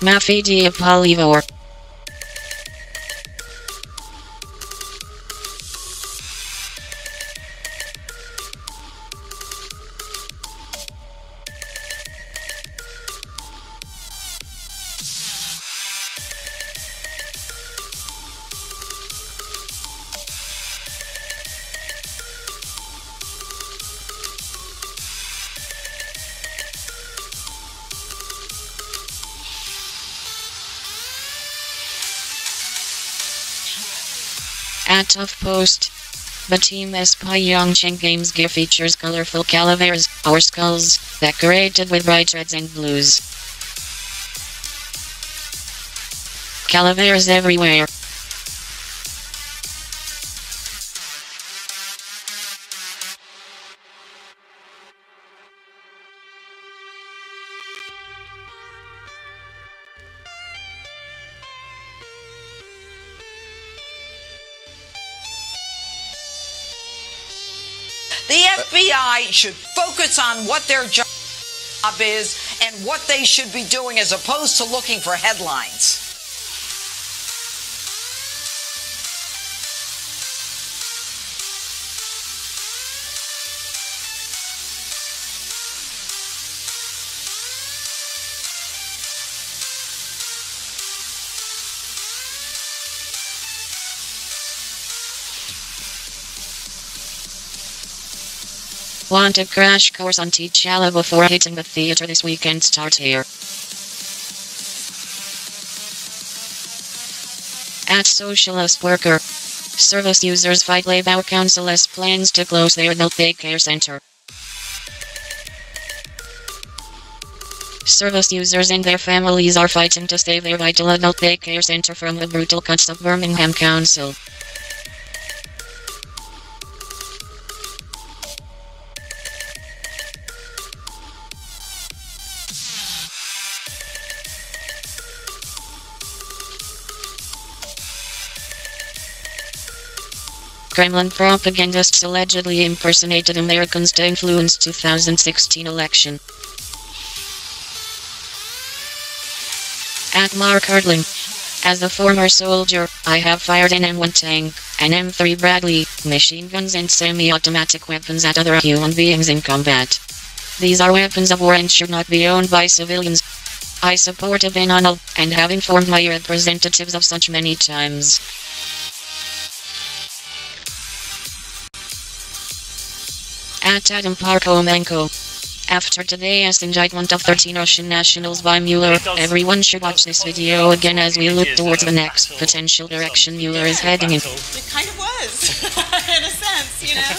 Mafia Polivore. At Tough Post. The Team Spy Yongcheng Games gear features colorful calaveras, or skulls, decorated with bright reds and blues. Calaveras everywhere. The FBI should focus on what their job is and what they should be doing as opposed to looking for headlines. Want a crash course on T'Challa before hitting the theater this weekend? Start here. At Socialist Worker. Service users fight Labour Council's plans to close their adult daycare centre. Service users and their families are fighting to save their vital adult daycare centre from the brutal cuts of Birmingham Council. Kremlin propagandists allegedly impersonated Americans to influence 2016 election. At Mark Hardling. As a former soldier, I have fired an M1 tank, an M3 Bradley, machine guns and semi-automatic weapons at other human beings in combat. These are weapons of war and should not be owned by civilians. I support a ban on all, and have informed my representatives of such many times. At Adam Parkomenko. After today's indictment of 13 Russian nationals by Mueller, everyone should watch this video again as we look towards the next potential direction Mueller is heading in. It kind of was, in a sense, you know?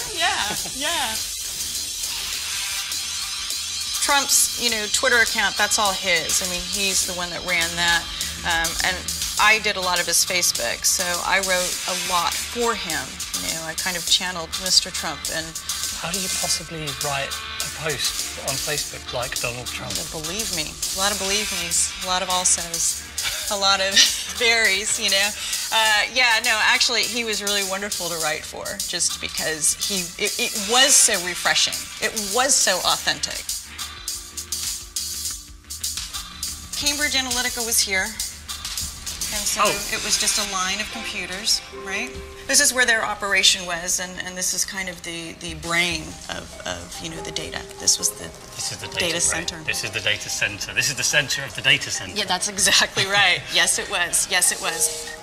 Yeah. Trump's, Twitter account, that's all his. I mean, he's the one that ran that. And I did a lot of his Facebook, so I wrote a lot for him. I kind of channeled Mr. Trump. And how do you possibly write a post on Facebook like Donald Trump? Believe me. A lot of believe me's, a lot of alsos, a lot of berries, actually, he was really wonderful to write for, just because it was so refreshing. It was so authentic. Cambridge Analytica was here. And so it was just a line of computers, right? This is where their operation was, and this is kind of the brain of the data. This was the data center. This is the data center. This is the center of the data center. Yeah, that's exactly right. Yes, it was. Yes, it was.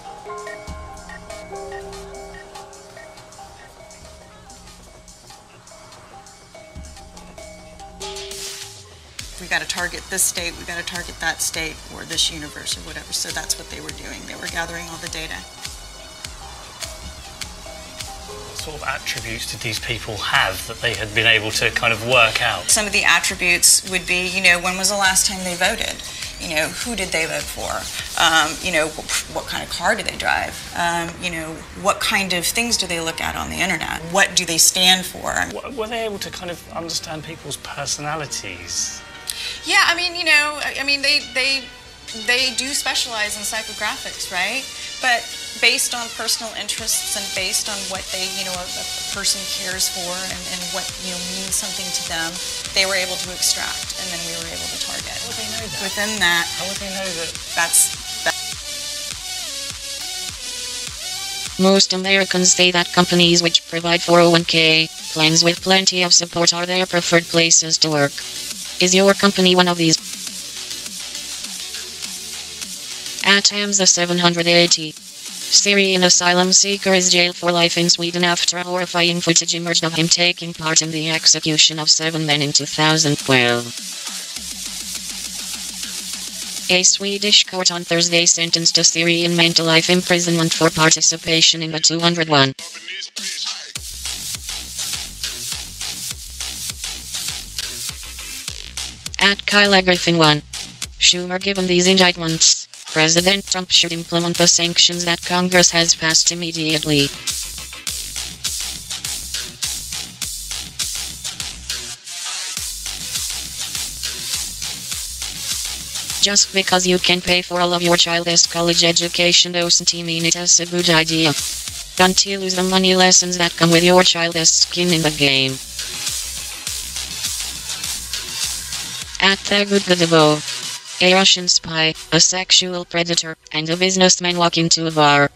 We got to target this state, we got to target that state, or this universe, or whatever. So that's what they were doing. They were gathering all the data. What sort of attributes did these people have that they had been able to kind of work out? Some of the attributes would be, when was the last time they voted? Who did they vote for? What kind of car do they drive? What kind of things do they look at on the internet? What do they stand for? Were they able to kind of understand people's personalities? Yeah, they do specialize in psychographics, right? But based on personal interests and based on what they, a person cares for and what, means something to them, they were able to extract, and then we were able to target. How would they know that? Within that, How would they know that? Most Americans say that companies which provide 401k plans with plenty of support are their preferred places to work. Is your company one of these? At Hamza 780. Syrian asylum seeker is jailed for life in Sweden after horrifying footage emerged of him taking part in the execution of 7 men in 2012. A Swedish court on Thursday sentenced a Syrian man to life imprisonment for participation in the 201. At Kyle Griffin 1. Schumer, given these indictments, President Trump should implement the sanctions that Congress has passed immediately. Just because you can pay for all of your child's college education doesn't mean it is a good idea. Don't you lose the money lessons that come with your child's skin in the game. At the good the above. A Russian spy, a sexual predator, and a businessman walk into a bar.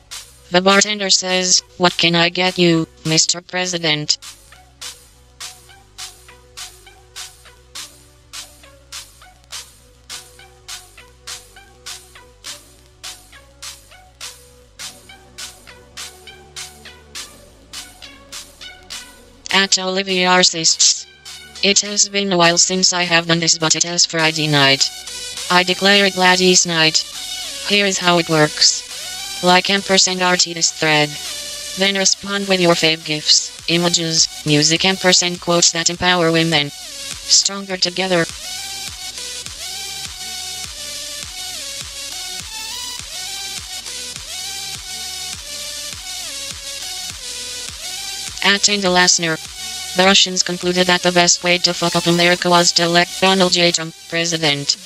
The bartender says, "What can I get you, Mr. President?" At Olivia Arsists. It has been a while since I have done this, but it is Friday night. I declare it Gladys night. Here is how it works. Like &RT this thread. Then respond with your fave gifs, images, music & quotes that empower women. Stronger together. At Inda Lasner. The Russians concluded that the best way to fuck up America was to elect Donald J. Trump president.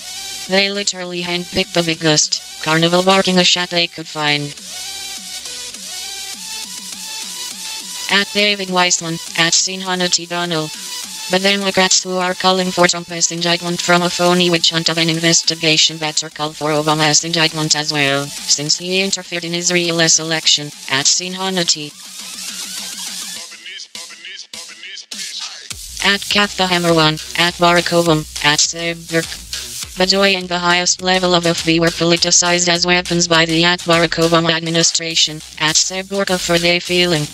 They literally handpicked the biggest, carnival barking a shat they could find. At David Weissman, at Hannity Donald. The Democrats who are calling for Trump's indictment from a phony witch hunt of an investigation better call for Obama's indictment as well, since he interfered in Israel's election, at Hannity. At Kath the Hammer 1, at Barack Obama, at Seb Burke. Badoy and the highest level of FB were politicized as weapons by the at Barack Obama administration, at Seb Burke for their feeling.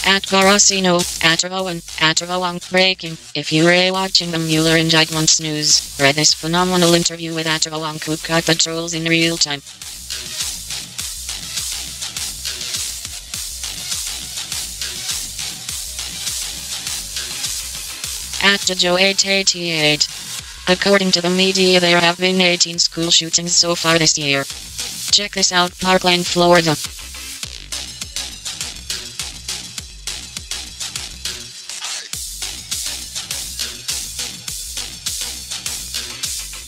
At Garasino, at Rowan, at Rowan Breaking. If you were watching the Mueller indictments news, read this phenomenal interview with at Rowan who caught the trolls in real time. At Joe 888. According to the media, there have been 18 school shootings so far this year. Check this out, Parkland, Florida.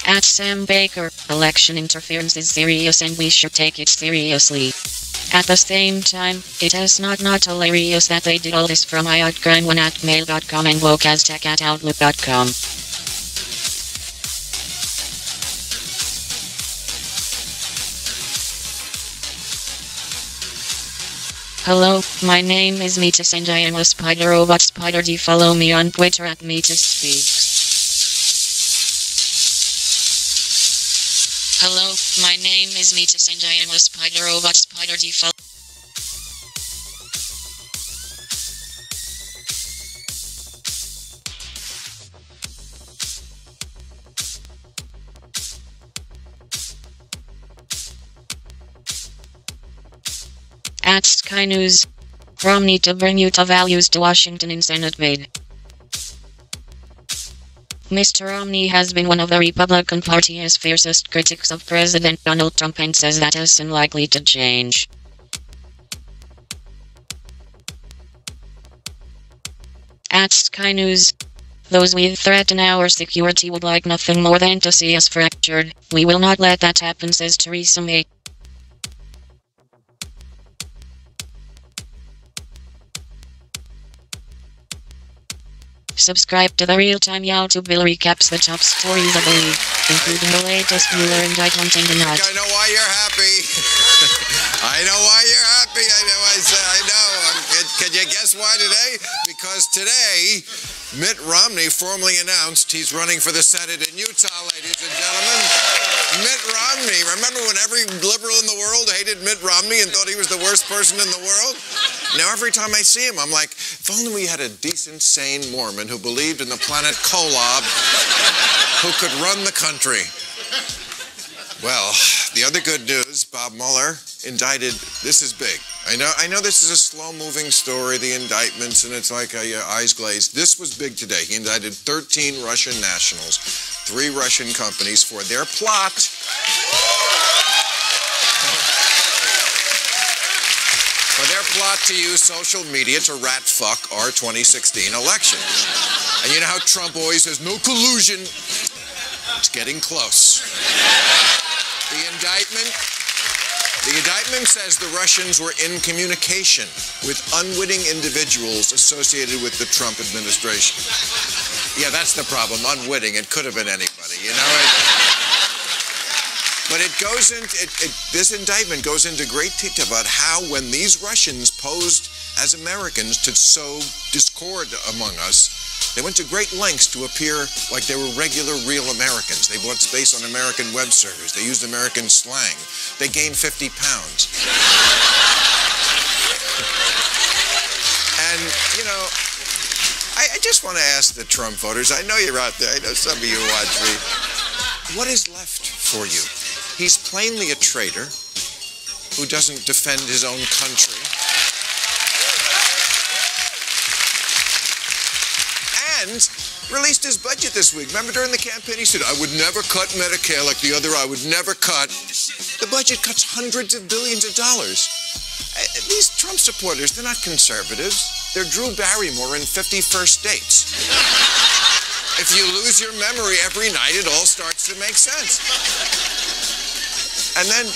At Sam Baker, election interference is serious and we should take it seriously. At the same time, it is not hilarious that they did all this from iotcrime1@mail.com and wokaztech@outlook.com. Hello, my name is MEETIS and I am a spider robot spider D. Follow me on Twitter at MEETIS Speaks. Hello, my name is MEETIS and I am a spider robot spider D. Follow. At Sky News. Romney to bring Utah values to Washington in Senate bid. Mr. Romney has been one of the Republican Party's fiercest critics of President Donald Trump and says that is unlikely to change. At Sky News. Those who threaten our security would like nothing more than to see us fractured. We will not let that happen, says Theresa May. Subscribe to the Real-Time YouTube. Bill recaps the top stories of the week, including the latest Mueller indictment and the not. I know why you're happy. I know why you're happy. I know. Can you guess why today? Because today, Mitt Romney formally announced he's running for the Senate in Utah, ladies and gentlemen. Mitt Romney. Remember when every liberal in the world hated Mitt Romney and thought he was the worst person in the world? Now, every time I see him, I'm like, if only we had a decent, sane Mormon who believed in the planet Kolob who could run the country. Well, the other good news, Bob Mueller indicted, this is big. I know this is a slow-moving story, the indictments, and it's like your eyes glazed. This was big today. He indicted 13 Russian nationals, 3 Russian companies for their plot to use social media to rat fuck our 2016 election. And you know how Trump always says, no collusion. It's getting close. The indictment says the Russians were in communication with unwitting individuals associated with the Trump administration. Yeah, that's the problem, unwitting. It could have been anybody, you know? But it goes into, this indictment goes into great detail about how when these Russians posed as Americans to sow discord among us, they went to great lengths to appear like they were regular, real Americans. They bought space on American web servers. They used American slang. They gained 50 pounds. And, you know, I just want to ask the Trump voters, I know you're out there, I know some of you watch me, what is left for you? He's plainly a traitor who doesn't defend his own country. And released his budget this week. Remember during the campaign he said, I would never cut Medicare like the other, I would never cut. The budget cuts hundreds of billions of dollars. These Trump supporters, they're not conservatives. They're Drew Barrymore in 50 First Dates. If you lose your memory every night, it all starts to make sense. And then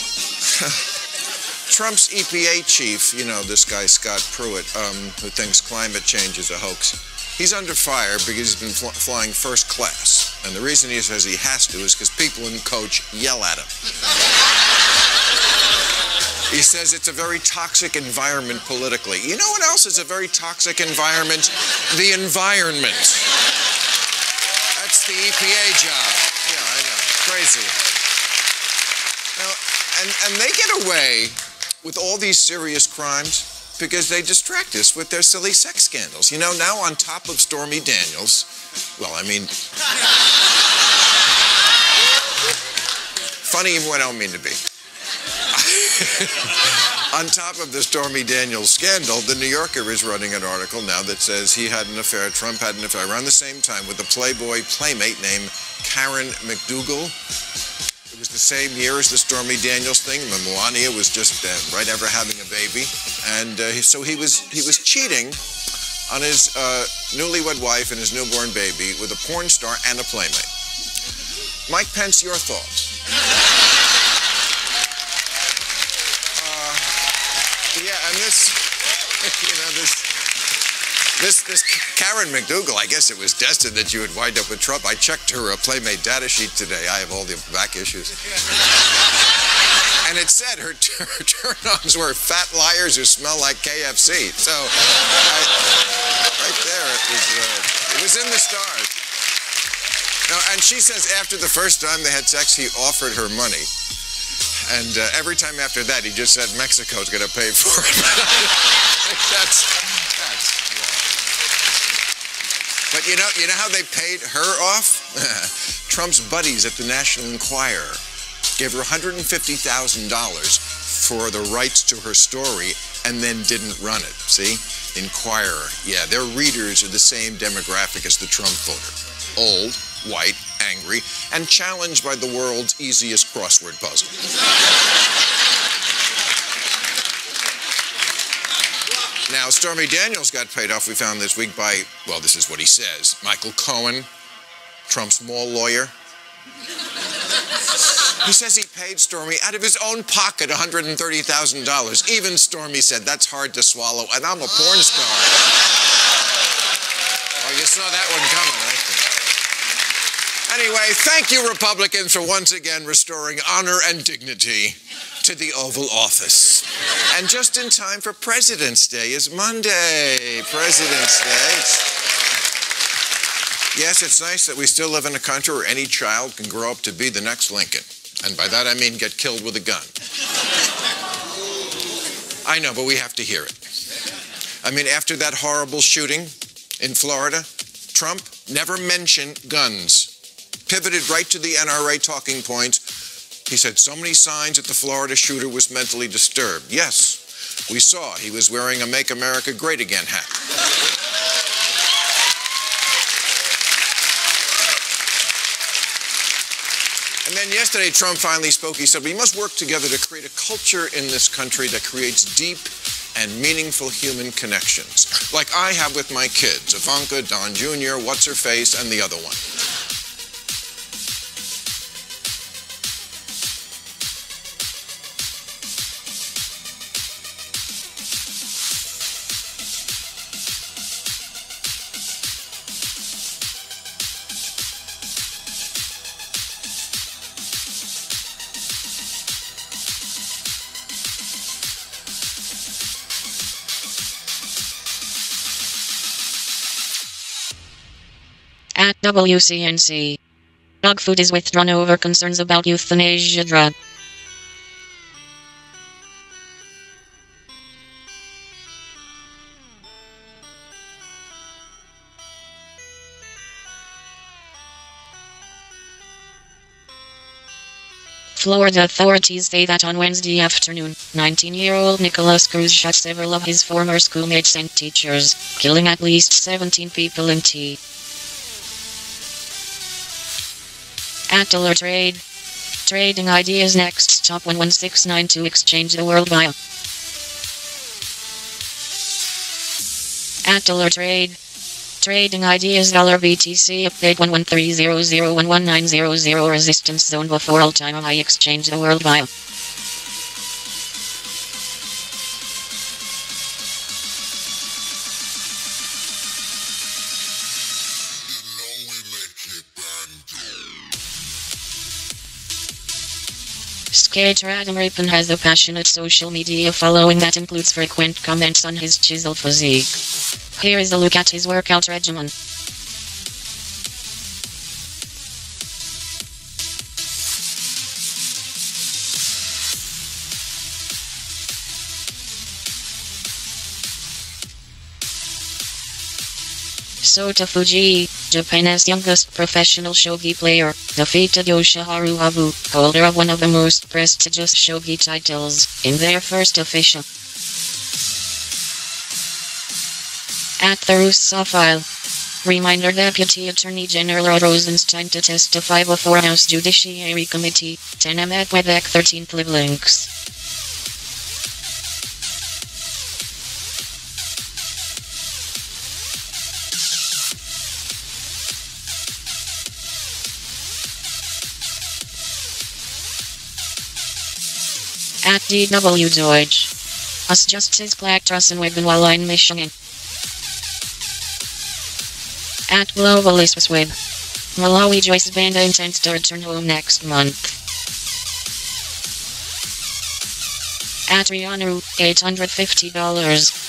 Trump's EPA chief, you know, this guy Scott Pruitt, who thinks climate change is a hoax, he's under fire because he's been flying first class. And the reason he says he has to is because people in coach yell at him. He says it's a very toxic environment politically. You know what else is a very toxic environment? The environment. That's the EPA job. Yeah, I know. Crazy. Now, and they get away with all these serious crimes because they distract us with their silly sex scandals. You know, now on top of Stormy Daniels, well, I mean, funny even when I don't mean to be. On top of the Stormy Daniels scandal, the New Yorker is running an article now that says he had an affair, Trump had an affair around the same time with a Playboy playmate named Karen McDougal. It was the same year as the Stormy Daniels thing. Melania was just right after having a baby. And so he was cheating on his newlywed wife and his newborn baby with a porn star and a playmate. Mike Pence, your thoughts? Yeah, and this, you know, this Karen McDougal, I guess it was destined that you would wind up with Trump. I checked her Playmate data sheet today. I have all the back issues. And it said her turn-ons were fat liars who smell like KFC. So, right there, it was in the stars. Now, and she says after the first time they had sex, he offered her money. And every time after that, he just said Mexico's going to pay for it. that's But you know how they paid her off? Trump's buddies at the National Enquirer gave her $150,000 for the rights to her story and then didn't run it. See? Enquirer. Yeah, their readers are the same demographic as the Trump voter. Old, white, angry, and challenged by the world's easiest crossword puzzle. Now, Stormy Daniels got paid off, we found this week, by, well, this is what he says, Michael Cohen, Trump's mall lawyer. He says he paid Stormy out of his own pocket $130,000. Even Stormy said, that's hard to swallow, and I'm a porn star. Oh, you saw that one coming, right? Anyway, thank you, Republicans, for once again restoring honor and dignity to the Oval Office. And just in time for President's Day is Monday. President's Day. Yes, it's nice that we still live in a country where any child can grow up to be the next Lincoln. And by that I mean get killed with a gun. I know, but we have to hear it. I mean, after that horrible shooting in Florida, Trump never mentioned guns. Pivoted right to the NRA talking points. He said so many signs that the Florida shooter was mentally disturbed. Yes, we saw he was wearing a Make America Great Again hat. And then yesterday, Trump finally spoke. He said, we must work together to create a culture in this country that creates deep and meaningful human connections, like I have with my kids, Ivanka, Don Jr., What's-Her-Face, and the other one. At WCNC. Dog food is withdrawn over concerns about euthanasia drug. Florida authorities say that on Wednesday afternoon, 19-year-old Nicholas Cruz shot several of his former schoolmates and teachers, killing at least 17 people in T. At Alert Trade. Trading ideas next stop 11692 to exchange the world bio. At Alert Trade. Trading ideas $BTC update 1130011900 resistance zone before all time high exchange the world bio. Skater Adam Rippon has a passionate social media following that includes frequent comments on his chiseled physique. Here is a look at his workout regimen. Sota Fuji, Japan's youngest professional shogi player, defeated Yoshiharu Abu, holder of one of the most prestigious shogi titles, in their first official. At the Russo file. Reminder Deputy Attorney General Rod Rosenstein to testify before House Judiciary Committee, 10 M at Quebec 13th live links. At DW Deutsch. Us Justice Klacktrassen wegen Wallline Michigan. At Globalist Web. Malawi Joyce Banda intends to return home next month. At Rihanna, $850.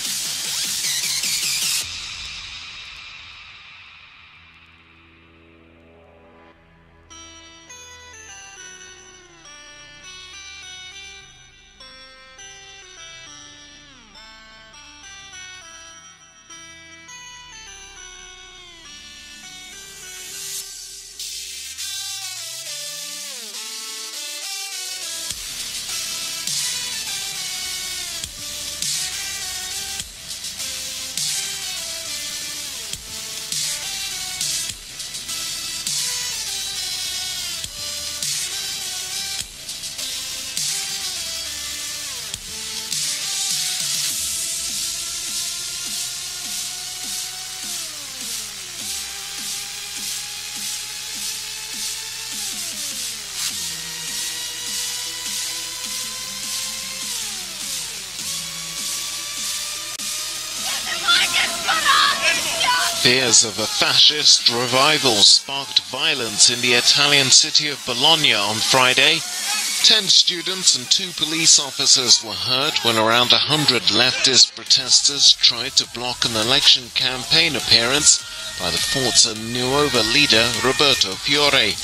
Fears of a fascist revival sparked violence in the Italian city of Bologna on Friday. 10 students and 2 police officers were hurt when around 100 leftist protesters tried to block an election campaign appearance by the Forza Nuova leader Roberto Fiore.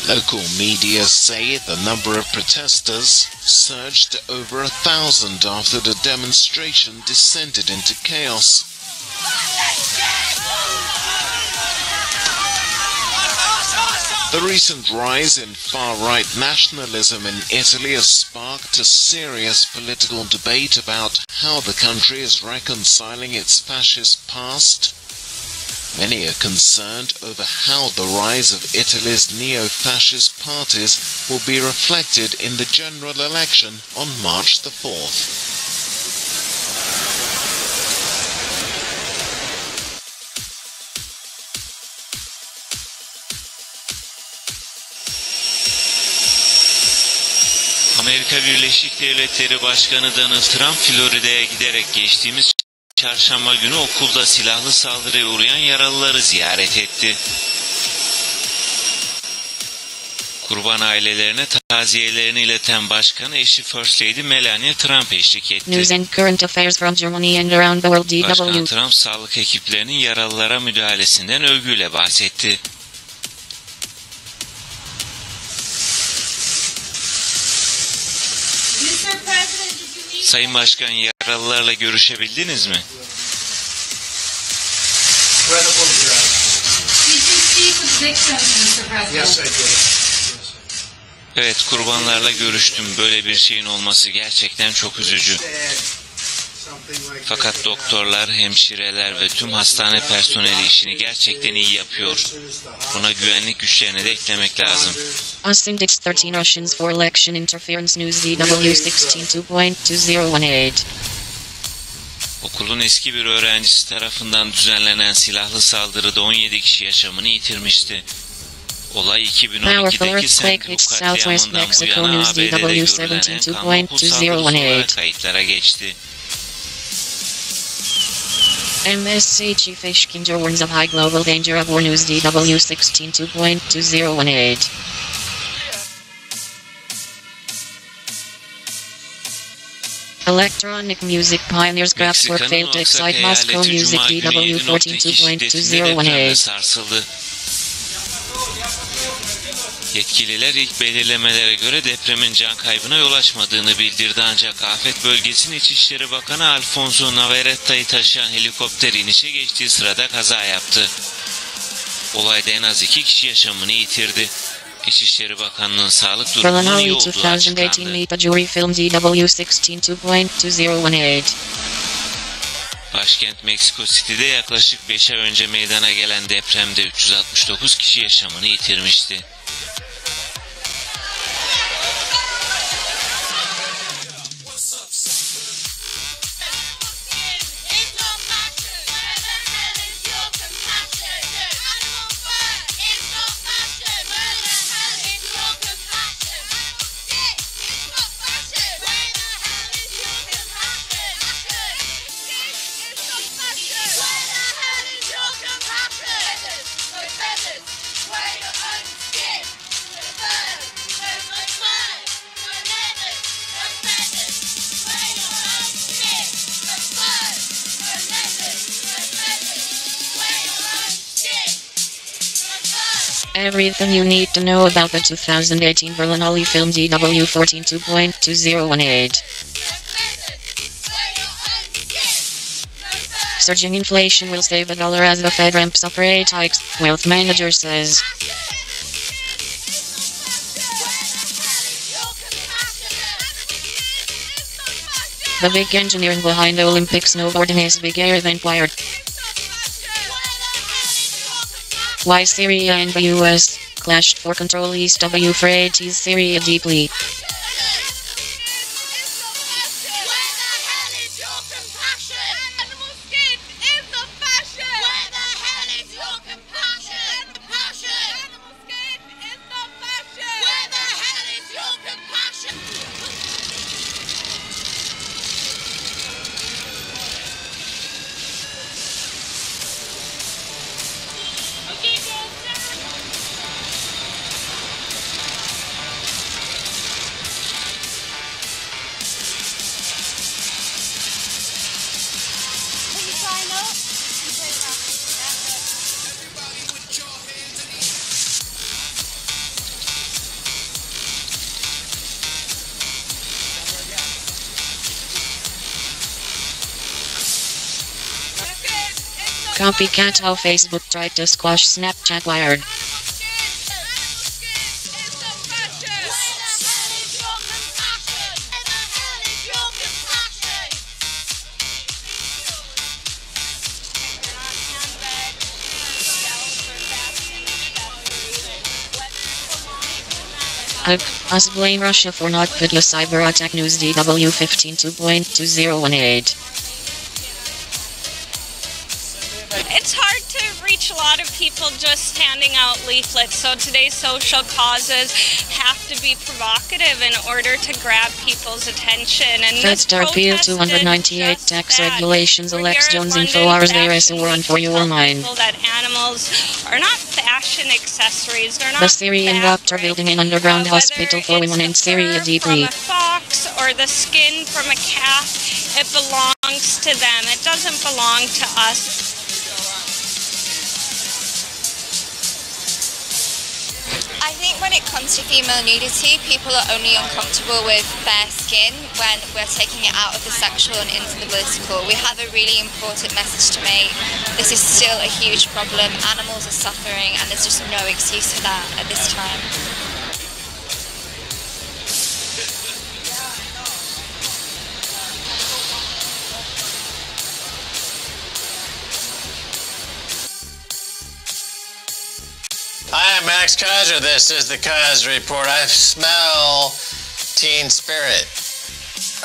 Local media say the number of protesters surged to over 1,000 after the demonstration descended into chaos. The recent rise in far-right nationalism in Italy has sparked a serious political debate about how the country is reconciling its fascist past. Many are concerned over how the rise of Italy's neo-fascist parties will be reflected in the general election on March the 4th. Amerika Birleşik Devletleri Başkanı Donald Trump, Florida'ya giderek geçtiğimiz çarşamba günü okulda silahlı saldırıya uğrayan yaralıları ziyaret etti. Kurban ailelerine taziyelerini ileten başkan, eşi First Lady Melania Trump eşlik etti. News and current affairs from Germany and around the world. DW. Başkan Trump, sağlık ekiplerinin yaralılara müdahalesinden övgüyle bahsetti. Sayın Başkan, yaralılarla görüşebildiniz mi? Evet, kurbanlarla görüştüm. Böyle bir şeyin olması gerçekten çok üzücü. Fakat doktorlar, hemşireler ve tüm hastane personeli işini gerçekten iyi yapıyor. Buna güvenlik güçlerini de eklemek lazım. Austin Dix 13 Russians for election interference news DW 16 Okulun eski bir öğrencisi tarafından düzenlenen silahlı saldırıda 17 kişi yaşamını yitirmişti. Olay 2012'deki Sendiluk katliamından bu yana ABD'de görülen en kanlı okul saldırısı olarak kayıtlara geçti. MSC Chief Ishkinger warns of high global danger of war news DW 16 Electronic music pioneers Kraftwerk failed to excite Moscow music DW 14 Yetkililer ilk belirlemelere göre depremin can kaybına yol açmadığını bildirdi, ancak afet bölgesinin İçişleri Bakanı Alfonso Navarreta'yı taşıyan helikopter inişe geçtiği sırada kaza yaptı. Olayda en az 2 kişi yaşamını yitirdi. İçişleri Bakanlığı'nın sağlık durumunun iyi olduğu açıklandı. Başkent Meksiko City'de yaklaşık 5 ay önce meydana gelen depremde 369 kişi yaşamını yitirmişti. Everything you need to know about the 2018 Berlinale film DW 14 Surging inflation will save $1 as the Fed ramps up rate hikes, wealth manager says. The big engineering behind the Olympic snowboarding is bigger than wired. Why Syria and the US clashed for control East of Euphrates. Syria deeply. Copycat how Facebook tried to squash Snapchat Wired. Us blame Russia for not video cyber attack news DW 15.2.2018. It's hard to reach a lot of people just handing out leaflets, so today's social causes have to be provocative in order to grab people's attention. And Feds to repeal 298 tax regulations. Alex Jones InfoWars. There is a warrant for your mind. That animals are not fashion accessories. They're not the Syrian doctor building an underground hospital for women in Syria deeply. From a fox or the skin from a calf, it belongs to them. It doesn't belong to us. I think when it comes to female nudity, people are only uncomfortable with bare skin when we're taking it out of the sexual and into the political. We have a really important message to make. This is still a huge problem. Animals are suffering and there's just no excuse for that at this time. Hi, I'm Max Kaiser. This is the Kaiser Report. I smell teen spirit.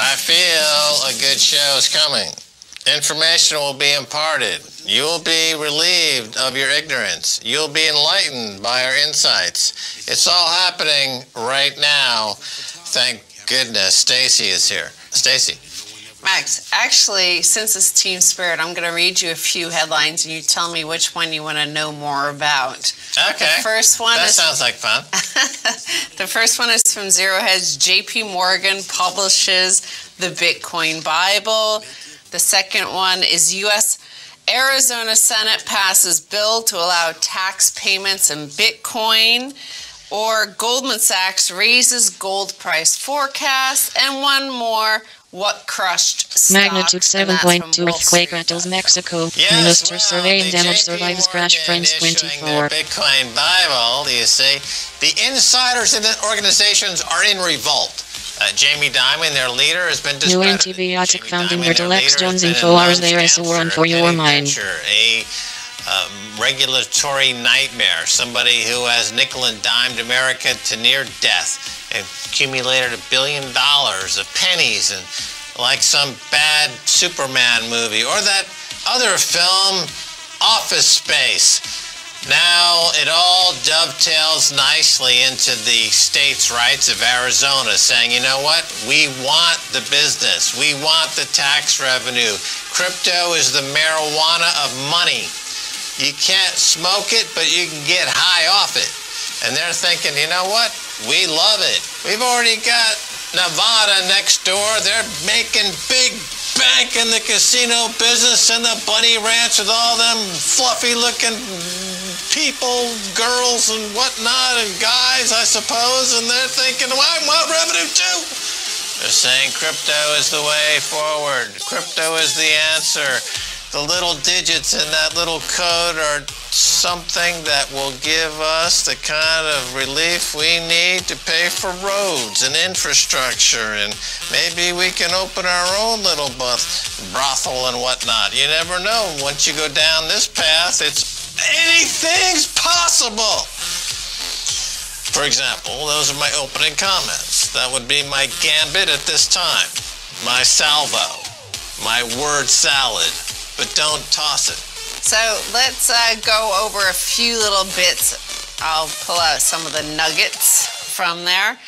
I feel a good show is coming. Information will be imparted. You will be relieved of your ignorance. You'll be enlightened by our insights. It's all happening right now. Thank goodness Stacy is here. Stacy. Max, actually, since it's Team Spirit, I'm going to read you a few headlines and you tell me which one you want to know more about. Okay. The first one sounds like fun. The first one is from Zero Hedge. JP Morgan publishes the Bitcoin Bible. The second one is Arizona Senate passes bill to allow tax payments in Bitcoin. Or Goldman Sachs raises gold price forecast. And one more. What crushed stocks? Magnitude 7.2 earthquake rattles Mexico. Minister surveying damage survives crash. France 24. Bitcoin Bible, you see. The insiders in the organizations are in revolt. Jamie Dimon, their leader, has been discredited. New antibiotic found in your Alex Jones InfoWars. There is a warrant for your mind. A regulatory nightmare. Somebody who has nickel and dimed America to near death. Accumulated $1 billion of pennies and like some bad Superman movie or that other film, Office Space. Now it all dovetails nicely into the states' rights of Arizona, saying, you know what, we want the business, we want the tax revenue. Crypto is the marijuana of money. You can't smoke it, but you can get high off it. And they're thinking, you know what? We love it. We've already got Nevada next door. They're making big bank in the casino business and the bunny ranch with all them fluffy-looking people, girls and whatnot, and guys, I suppose. And they're thinking, well, I want revenue too. They're saying crypto is the way forward. Crypto is the answer. The little digits in that little code are something that will give us the kind of relief we need to pay for roads and infrastructure, and maybe we can open our own little brothel and whatnot. You never know. Once you go down this path, anything's possible. For example, those are my opening comments. That would be my gambit at this time, my salvo, my word salad. But don't toss it. So let's go over a few little bits. I'll pull out some of the nuggets from there.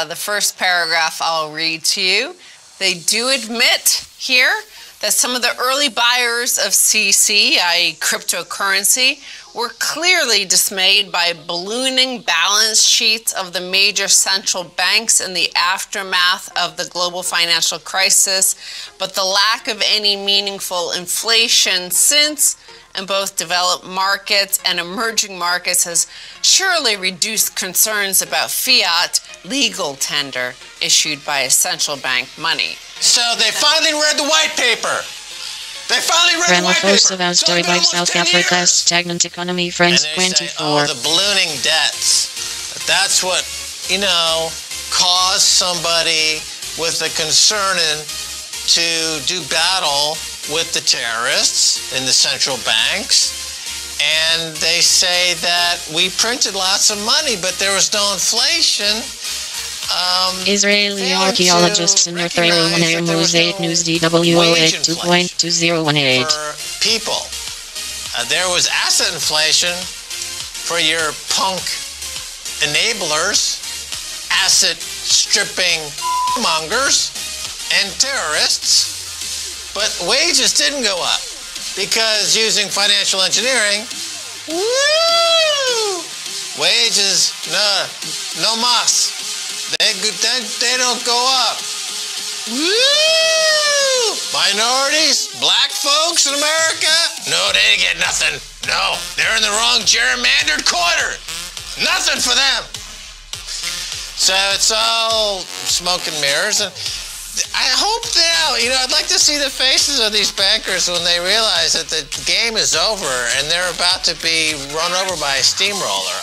The first paragraph I'll read to you. They do admit here that some of the early buyers of CC, i.e. cryptocurrency, were clearly dismayed by ballooning balance sheets of the major central banks in the aftermath of the global financial crisis, but the lack of any meaningful inflation since in both developed markets and emerging markets has surely reduced concerns about fiat legal tender issued by central bank money. So they finally read the white paper. They finally read the white paper. Ramaphosa vows to revive South Africa's stagnant economy, France And they say, 24. the ballooning debts. That's what, caused somebody with a concern to do battle with the terrorists in the central banks. And they say that we printed lots of money, but there was no inflation. Israeli archaeologists in North Carolina Mosaic News DW08 2.2018. For people. There was asset inflation for your punk enablers, asset stripping mongers, and terrorists, but wages didn't go up because using financial engineering, wages, no mas. They don't go up. Minorities, black folks in America, no, they didn't get nothing. No, they're in the wrong gerrymandered quarter. Nothing for them. So it's all smoke and mirrors. And I hope now, I'd like to see the faces of these bankers when they realize that the game is over and they're about to be run over by a steamroller.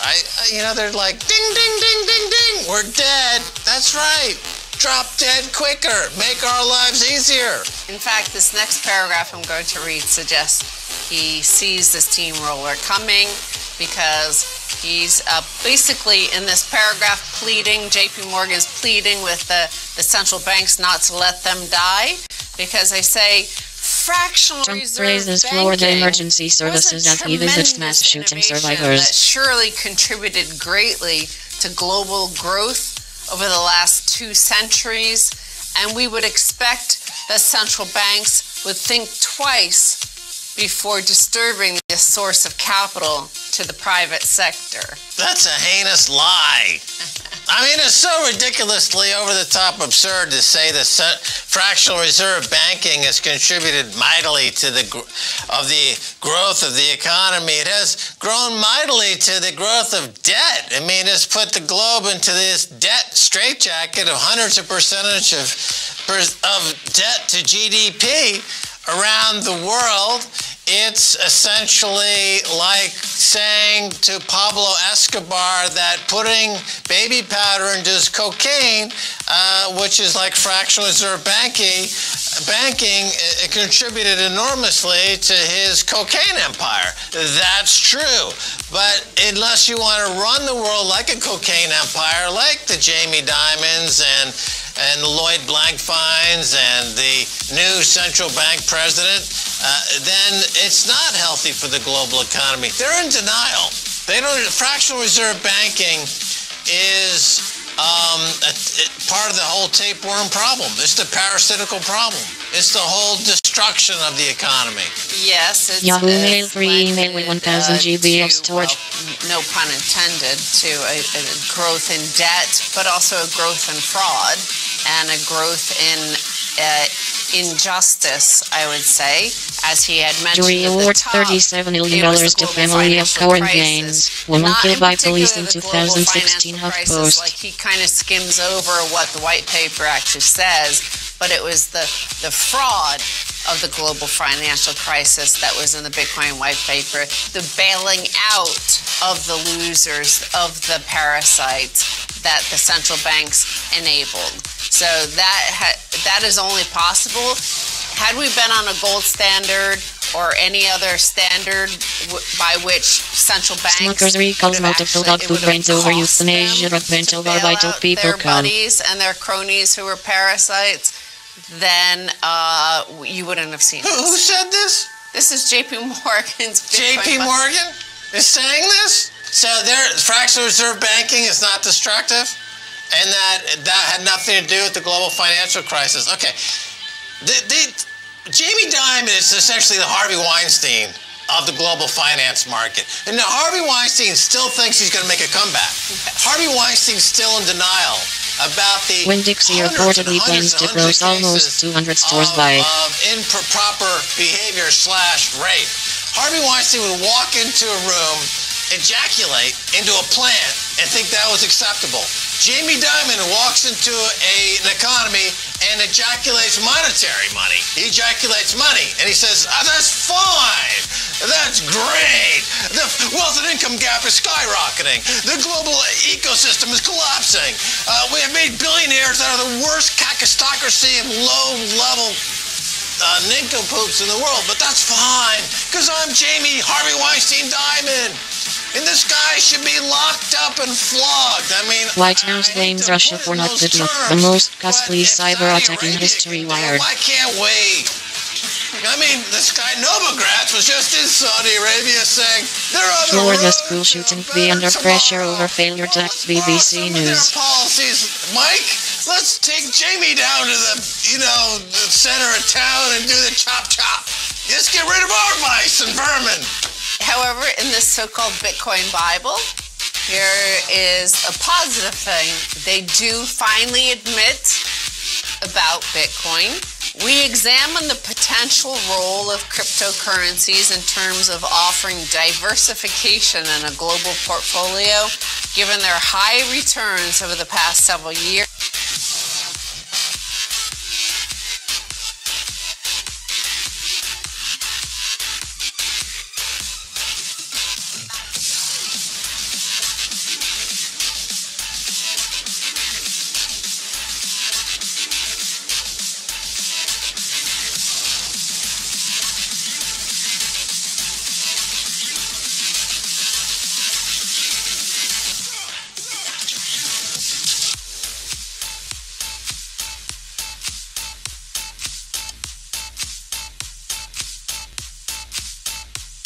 They're like, ding, ding, ding, ding, ding, we're dead. That's right. Drop dead quicker. Make our lives easier. In fact, this next paragraph I'm going to read suggests he sees the steamroller coming because he's basically in this paragraph pleading, JP Morgan's pleading with the central banks not to let them die because they say fractional Trump reserve praises banking Florida Emergency Services as he visits mass shooting survivors. That surely contributed greatly to global growth over the last 2 centuries, and we would expect that central banks would think twice before disturbing this source of capital to the private sector. That's a heinous lie. It's so ridiculously over-the-top absurd to say that fractional reserve banking has contributed mightily to the growth of the economy. It has grown mightily to the growth of debt. It's put the globe into this debt straitjacket of hundreds of percentage of debt to GDP around the world. It's essentially like saying to Pablo Escobar that putting baby powder into his cocaine, which is like fractional reserve banking, it contributed enormously to his cocaine empire. That's true. But unless you want to run the world like a cocaine empire, like the Jamie Dimons and the Lloyd Blankfeins and the new central bank president, then it's not healthy for the global economy. They're in denial. Fractional reserve banking is part of the whole tapeworm problem. It's the parasitical problem. It's the whole destruction of the economy. Yes, it's Yahoo Mail free email with 1000 GB of storage. No pun intended, to a growth in debt, but also a growth in fraud and a growth in injustice, I would say, as he had mentioned. Jury awards $37 million to family of Cohen Gaines, woman killed by police in 2016 HuffPost. Like he kind of skims over what the white paper actually says, but it was the fraud of the global financial crisis that was in the Bitcoin white paper, the bailing out of the losers, of the parasites that the central banks enabled. So that is only possible. Had we been on a gold standard or any other standard by which central banks Smokers recalls multiple dog food brains over euthanasia drug mental vital people their buddies and their cronies who were parasites, then you wouldn't have seen this. Who said this? This is JP Morgan's JP Morgan is saying this? So their fractional reserve banking is not destructive? And that had nothing to do with the global financial crisis. Okay. Jamie Dimon is essentially the Harvey Weinstein of the global finance market. And now Harvey Weinstein still thinks he's going to make a comeback. Harvey Weinstein's still in denial about the Winn-Dixie reportedly plans to close almost 200 stores by improper behavior / rape. Harvey Weinstein would walk into a room ejaculate into a plant and think that was acceptable. Jamie Dimon walks into an economy and ejaculates monetary money. He ejaculates money and he says, that's fine. That's great. The wealth and income gap is skyrocketing. The global ecosystem is collapsing. We have made billionaires out of the worst kakistocracy and low-level nincompoops in the world, but that's fine, because I'm Jamie Harvey Weinstein Dimon. And this guy should be locked up and flogged. I mean, White House blames Russia for not putting the most costly cyber attack in history. Wired. I can't wait. I mean, this guy Novogratz was just in Saudi Arabia saying they're on the road. Florida school shooting be under pressure over failure to act. BBC News. Their policies, Mike. Let's take Jamie down to the center of town and do the chop chop. Let's get rid of our mice and vermin. However, in this so-called Bitcoin Bible, here is a positive thing. They do finally admit about Bitcoin. We examine the potential role of cryptocurrencies in terms of offering diversification in a global portfolio, given their high returns over the past several years.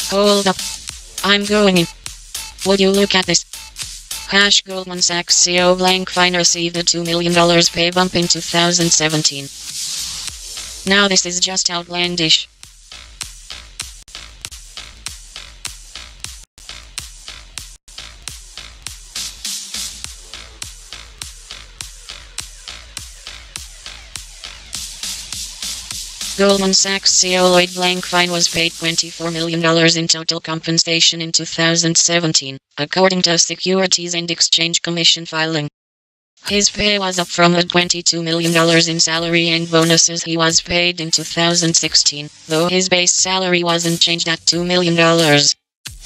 Hold up. I'm going in. Would you look at this? Goldman Sachs CEO blank fine received a $2 million pay bump in 2017. Now this is just outlandish. Goldman Sachs CEO Lloyd Blankfein was paid $24 million in total compensation in 2017, according to a Securities and Exchange Commission filing. His pay was up from the $22 million in salary and bonuses he was paid in 2016, though his base salary wasn't changed at $2 million.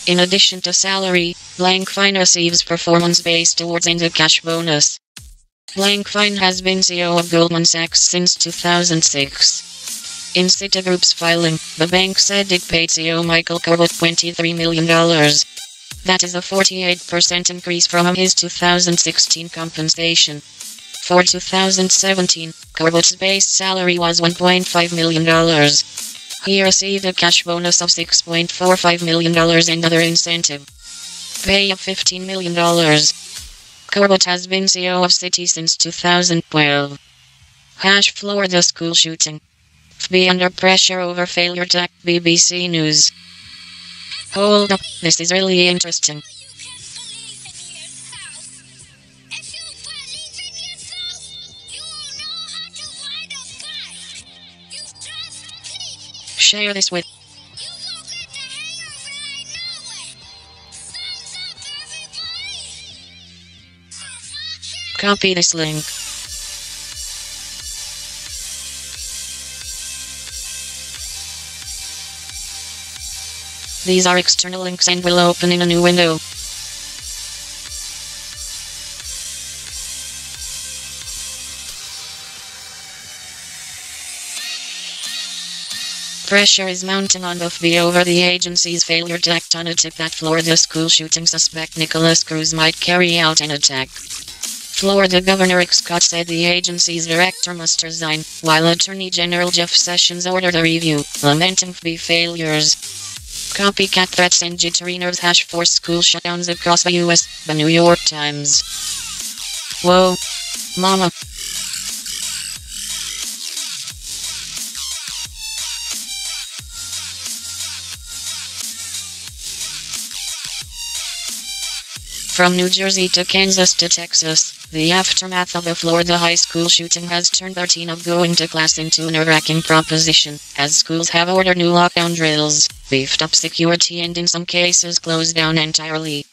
In addition to salary, Blankfein receives performance-based awards and a cash bonus. Blankfein has been CEO of Goldman Sachs since 2006. In Citigroup's filing, the bank said it paid CEO Michael Corbett $23 million. That is a 48% increase from his 2016 compensation. For 2017, Corbett's base salary was $1.5 million. He received a cash bonus of $6.45 million and other incentive pay of $15 million. Corbett has been CEO of Citi since 2012. Florida school shooting. Be under pressure over failure to act. BBC News. Hold up, this is really interesting. Share this with. Copy this link. These are external links and will open in a new window. Pressure is mounting on FB over the agency's failure to act on a tip that Florida school shooting suspect Nicholas Cruz might carry out an attack. Florida Governor Rick Scott said the agency's director must resign, while Attorney General Jeff Sessions ordered a review, lamenting FB failures. Copycat threats and jittery nerves force school shutdowns across the U.S., The New York Times. Whoa. Mama. From New Jersey to Kansas to Texas, the aftermath of a Florida high school shooting has turned the routine of going to class into a nerve-wracking proposition, as schools have ordered new lockdown drills, beefed up security and in some cases closed down entirely.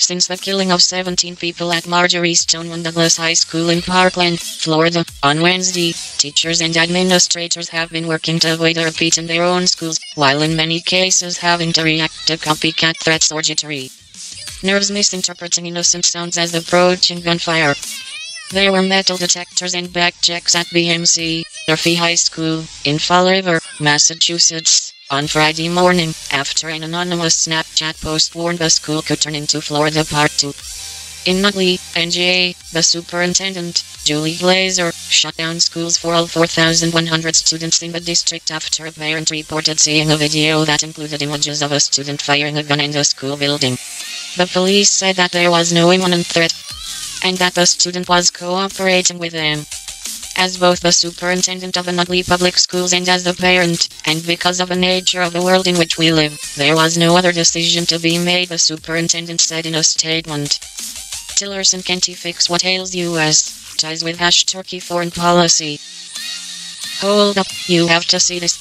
since the killing of 17 people at Marjorie Stoneman Douglas High School in Parkland, Florida, on Wednesday, teachers and administrators have been working to avoid a repeat in their own schools, while in many cases having to react to copycat threats or jittery nerves misinterpreting innocent sounds as approaching gunfire. There were metal detectors and back checks at BMC, Murphy High School, in Fall River, Massachusetts, on Friday morning, after an anonymous Snapchat post warned the school could turn into Florida Part 2. In Nutley, NJ, the superintendent, Julie Glazer, shut down schools for all 4,100 students in the district after a parent reported seeing a video that included images of a student firing a gun in the school building. The police said that there was no imminent threat, and that the student was cooperating with them. As both the superintendent of the Nutley Public Schools and as the parent, and because of the nature of the world in which we live, there was no other decision to be made, the superintendent said in a statement. Tillerson can't fix what ails US, ties with #Turkey foreign policy. Hold up, you have to see this.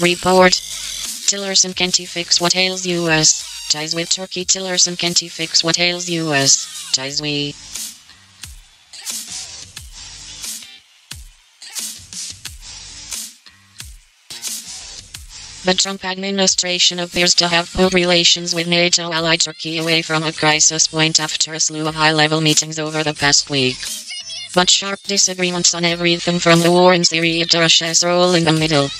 Report. Tillerson can't fix what ails US, ties with Turkey. Tillerson can't fix what ails US, ties we. The Trump administration appears to have pulled relations with NATO ally Turkey away from a crisis point after a slew of high-level meetings over the past week. But sharp disagreements on everything from the war in Syria to Russia's role in the Middle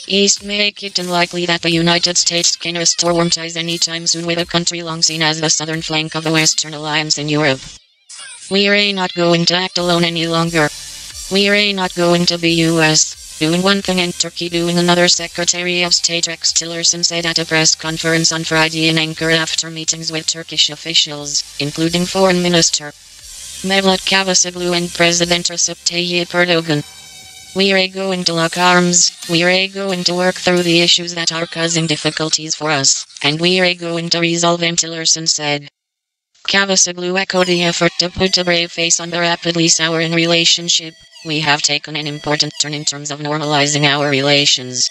East make it unlikely that the United States can restore warm ties anytime soon with a country long seen as the southern flank of the Western Alliance in Europe. We're not going to act alone any longer. We're not going to be US doing one thing and Turkey doing another, Secretary of State Rex Tillerson said at a press conference on Friday in Ankara after meetings with Turkish officials, including Foreign Minister Mevlut Cavusoglu and President Recep Tayyip Erdogan. We're going to lock arms, we're going to work through the issues that are causing difficulties for us, and we're going to resolve them, Tillerson said. Cavusoglu echoed the effort to put a brave face on the rapidly souring relationship. We have taken an important turn in terms of normalizing our relations.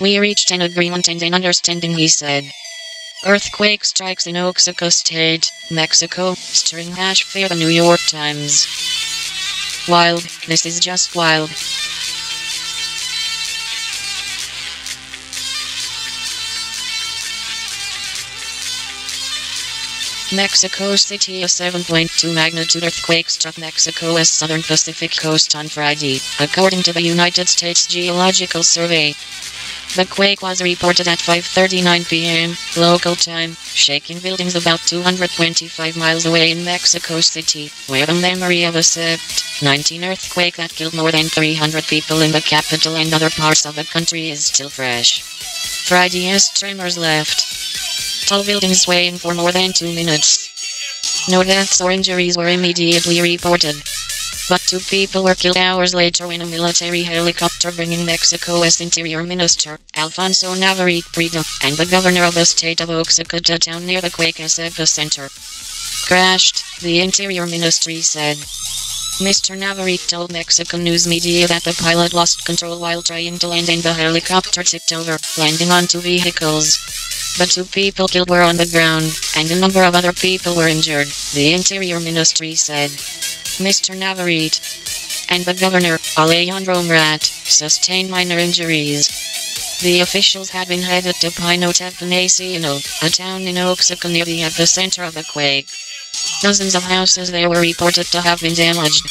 We reached an agreement and an understanding, he said. Earthquake strikes in Oaxaca State, Mexico, stirring fear, the New York Times. Wild, this is just wild. Mexico City, a 7.2 magnitude earthquake struck Mexico's southern Pacific coast on Friday, according to the United States Geological Survey. The quake was reported at 5:39 p.m. local time, shaking buildings about 225 miles away in Mexico City, where the memory of a Sept. 19 earthquake that killed more than 300 people in the capital and other parts of the country is still fresh. Friday's tremors left tall buildings swaying for more than 2 minutes. No deaths or injuries were immediately reported, but 2 people were killed hours later when a military helicopter bringing Mexico's Interior Minister, Alfonso Navarrete Prida, and the governor of the state of Oaxaca to town near the quake's epicenter crashed, the Interior Ministry said. Mr. Navarrete told Mexican news media that the pilot lost control while trying to land and the helicopter tipped over, landing on 2 vehicles. The 2 people killed were on the ground, and a number of other people were injured, the Interior Ministry said. Mr. Navarrete and the governor, Alejandro Murat, sustained minor injuries. The officials had been headed to Pino Tepenaciano, a town in Oaxaca near the epicenter of the quake. Dozens of houses there were reported to have been damaged.